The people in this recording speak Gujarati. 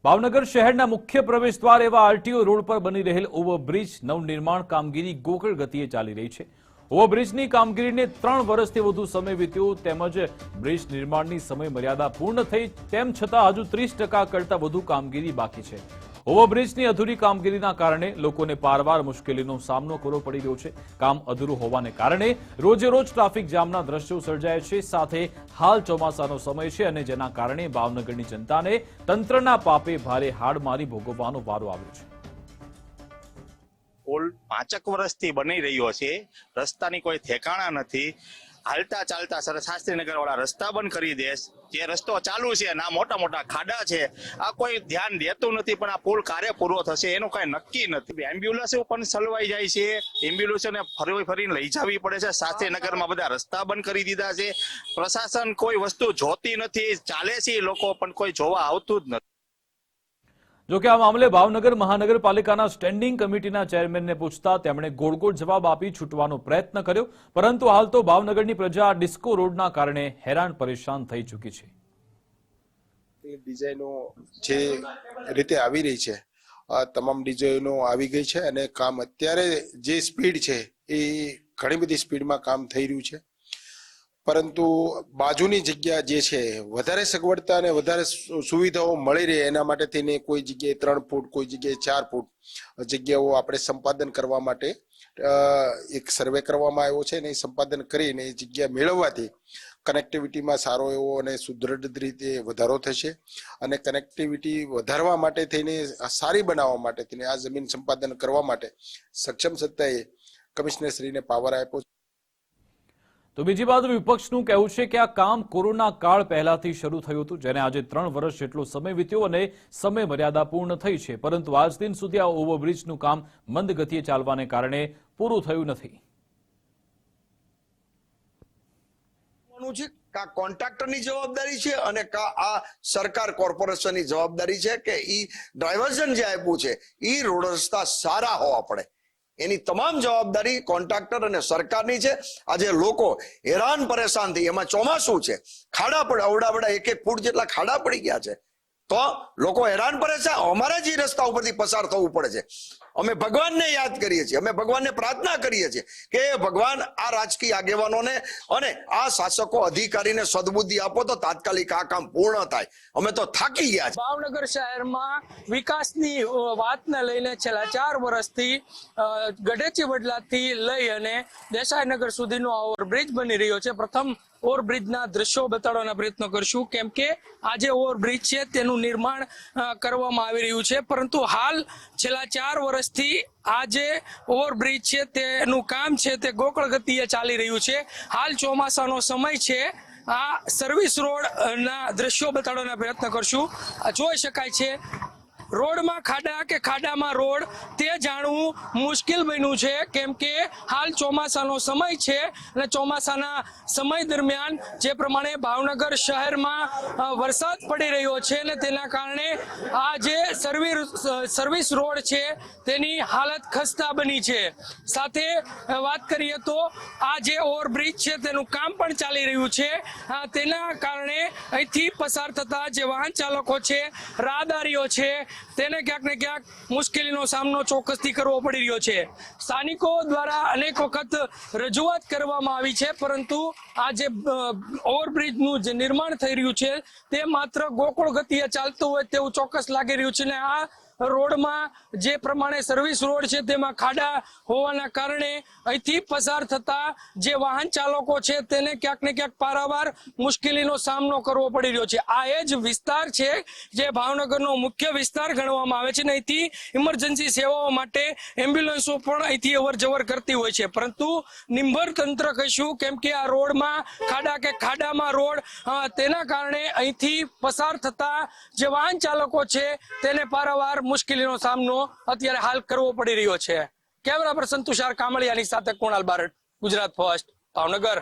ભાવનગર શહેરના મુખ્ય પ્રવેશદ્વાર એવા આરટીઓ રોડ પર બની રહેલ ઓવરબ્રિજ નવનિર્માણ કામગીરી ગોકળ ગતિએ ચાલી રહી છે। ઓવરબ્રિજની કામગીરીને 3 વર્ષથી વધુ સમય વીત્યો તેમજ બ્રિજ નિર્માણની સમય મર્યાદા પૂર્ણ થઈ તેમ છતાં હજુ 30% કરતાં વધુ કામગીરી બાકી છે। ઓવરબ્રિજની અધૂરી કામગીરીના કારણે લોકોને પારવાર મુશ્કેલીનો સામનો કરવો પડી રહ્યો છે। કામ અધૂરું હોવાને કારણે રોજે રોજ ટ્રાફિક જામના દ્રશ્યો સર્જાય છે। સાથે હાલ ચોમાસાનો સમય છે અને જેના કારણે ભાવનગરની જનતાને તંત્રના પાપે ભારે હાડમારી ભોગવવાનો વારો આવ્યો છે। પુલ 5 વર્ષથી બની રહ્યો છે, રસ્તાની કોઈ ઠેકાણા નથી। હાલતા ચાલતા શાસ્ત્રીનગર વાળા રસ્તા બંધ કરી દે, જે રસ્તો ચાલુ છે ના મોટા મોટા ખાડા છે, આ કોઈ ધ્યાન દેતું નથી। પણ આ પુલ ક્યારે પૂરો થશે એનું કઈ નક્કી નથી। એમ્બ્યુલન્સ પણ સલવાઈ જાય છે, એમ્બ્યુલન્સને ફરીને લઈ જવી પડે છે। શાસ્ત્રીનગરમાં બધા રસ્તા બંધ કરી દીધા છે, પ્રશાસન કોઈ વસ્તુ જોતી નથી, ચાલે છે લોકો પણ કોઈ જોવા આવતું જ નથી। જો કે આ મામલે ભાવનગર મહાનગરપાલિકાના સ્ટેન્ડિંગ કમિટીના ચેરમેનને પૂછતા તેમણે ગોળ ગોળ જવાબ આપી છૂટવાનો પ્રયત્ન કર્યો, પરંતુ હાલ તો ભાવનગરની પ્રજા ડિસ્કો રોડના કારણે હેરાન પરેશાન થઈ ચૂકી છે। ડિઝાઇનો જે રીતે આવી રહી છે, આ તમામ ડિઝાઇનો આવી ગઈ છે અને કામ અત્યારે જે સ્પીડ છે એ ઘણી બધી સ્પીડમાં કામ થઈ રહ્યું છે। પરંતુ બાજુની જગ્યા જે છે વધારે સગવડતા અને વધારે સુવિધાઓ મળી રહે એના માટે થઈને કોઈ જગ્યાએ 3 ફૂટ, કોઈ જગ્યાએ 4 ફૂટ જગ્યાઓ આપણે સંપાદન કરવા માટે એક સર્વે કરવામાં આવ્યો છે અને એ સંપાદન કરીને એ જગ્યા મેળવવાથી કનેક્ટિવિટીમાં સારો એવો અને સુદૃઢ રીતે વધારો થશે અને કનેક્ટિવિટી વધારવા માટે થઈને સારી બનાવવા માટે થઈને આ જમીન સંપાદન કરવા માટે સક્ષમ સત્તાએ કમિશનરશ્રીને પાવર આપ્યો। તો બીજી બાજુ વિપક્ષનું કહેવું છે કે આ કામ કોરોના કાળ પહેલાથી શરૂ થયું હતું, જેને આજે 3 વર્ષ જેટલો સમય વીત્યો અને સમય મર્યાદા પૂર્ણ થઈ છે, પરંતુ આજ દિન સુધી આ ઓવરબ્રિજનું કામ મંદ ગતિએ ચાલવાને કારણે પૂરું થયું નથી। કોન્ટ્રાક્ટરની જવાબદારી છે અને આ સરકાર કોર્પોરેશનની જવાબદારી છે કે ઈ ડાયવર્ઝન જે આપ્યું છે ઈ રોડ રસ્તા સારા હોવા પડે, એની તમામ જવાબદારી કોન્ટ્રાક્ટર અને સરકારની છે। આજે લોકો હેરાન પરેશાન થઈ, એમાં ચોમાસું છે, ખાડા પડે, અવડાવડા 1-1 ફૂટ જેટલા ખાડા પડી ગયા છે, તો લોકો હેરાન પરેશાન। અમારે જ રસ્તા ઉપરથી પસાર થવું પડે છે। અમે ભગવાનને યાદ કરીએ છીએ, અમે ભગવાનને પ્રાર્થના કરીએ છીએ કે ભગવાન આ રાજકીય આગેવાનોને અને આ શાસકો અધિકારીને સદબુદ્ધિ આપો તો તાત્કાલિક આ કામ પૂર્ણ થાય। અમે તો થાકી ગયા છે। ભાવનગર શહેરમાં વિકાસની વાતને લઈને છેલ્લા 4 વર્ષથી ગઢેચી વડલાથી લઈ અને દેસાઈનગર સુધીનો ઓવરબ્રિજ બની રહ્યો છે। પ્રથમ ઓવરબ્રિજના દ્રશ્યો બતાડવાના પ્રયત્ન કરશું, કેમ કે આ જે ઓવરબ્રિજ છે તેનું નિર્માણ કરવામાં આવી રહ્યું છે, પરંતુ હાલ છેલ્લા 4 વર્ષથી આ જે ઓવરબ્રિજ છે તેનું કામ છે તે ગોકળ ગતિએ ચાલી રહ્યું છે। હાલ ચોમાસાનો સમય છે, આ સર્વિસ રોડના દ્રશ્યો બતાડવાના પ્રયત્ન કરશું। જોઈ શકાય છે રોડમાં ખાડા કે ખાડામાં રોડ તે જાણવું મુશ્કેલ બન્યું છે, કેમ કે હાલ ચોમાસાનો સમય છે અને ચોમાસાના સમય દરમિયાન જે પ્રમાણે ભાવનગર શહેરમાં વરસાદ પડી રહ્યો છે અને તેના કારણે આ જે સર્વિસ રોડ છે તેની હાલત ખસ્તા બની છે। સાથે વાત કરીએ તો આ જે ઓવરબ્રિજ છે તેનું કામ પણ ચાલી રહ્યું છે, તેના કારણે અહીંથી પસાર થતા જે વાહન ચાલકો છે, રાહદારીઓ છે, તેને ક્યાંક ને ક્યાંક મુશ્કેલીનો સામનો ચોક્કસથી કરવો પડી રહ્યો છે। સ્થાનિકો દ્વારા અનેક વખત રજૂઆત કરવામાં આવી છે, પરંતુ આ જે ઓવરબ્રિજનું જે નિર્માણ થઈ રહ્યું છે તે માત્ર ગોકળ ગતિએ ચાલતું હોય તેવું ચોક્કસ લાગી રહ્યું છે। ને આ રોડમાં જે પ્રમાણે સર્વિસ રોડ છે તેમાં ખાડા હોવાના કારણે અહીંથી પસાર થતા જે વાહન ચાલકો છે તેને ક્યાંક ને ક્યાંક પારાવાર મુશ્કેલીનો સામનો કરવો પડી રહ્યો છે। આ એ જ વિસ્તાર છે જે ભાવનગરનો મુખ્ય વિસ્તાર ગણવામાં આવે છે અને અહીંથી ઇમરજન્સી સેવાઓ માટે એમ્બ્યુલન્સો પણ અહીંથી અવર જવર કરતી હોય છે, પરંતુ નિંભર તંત્ર કહીશું, કેમ કે આ રોડમાં ખાડા કે ખાડામાં રોડ તેના કારણે અહીંથી પસાર થતા જે વાહન ચાલકો છે તેને પારાવાર મુશ્કેલીનો સામનો અત્યારે હાલ કરવો પડી રહ્યો છે। કેમેરા પર્સન તુષાર કામળિયાની સાથે કુણાલ બારડ, ગુજરાત ફર્સ્ટ, ભાવનગર।